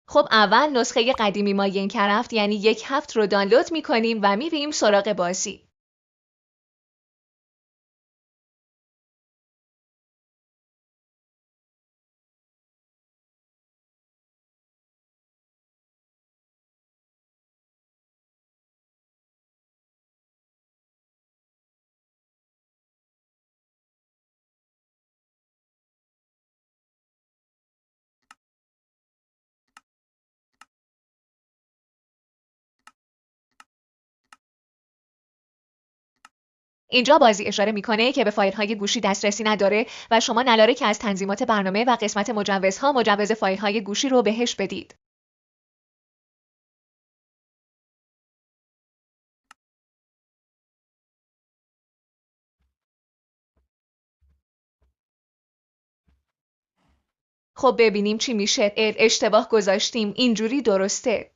خب اول نسخه قدیمی ماینکرافت یعنی 1.7 رو دانلود میکنیم و میریم سراغ بازی. اینجا بازی اشاره میکنه که به فایل‌های گوشی دسترسی نداره و شما نلاره که از تنظیمات برنامه و قسمت مجوزها مجوز فایل‌های گوشی رو بهش بدید. خب ببینیم چی میشه. اشتباه گذاشتیم، اینجوری درسته.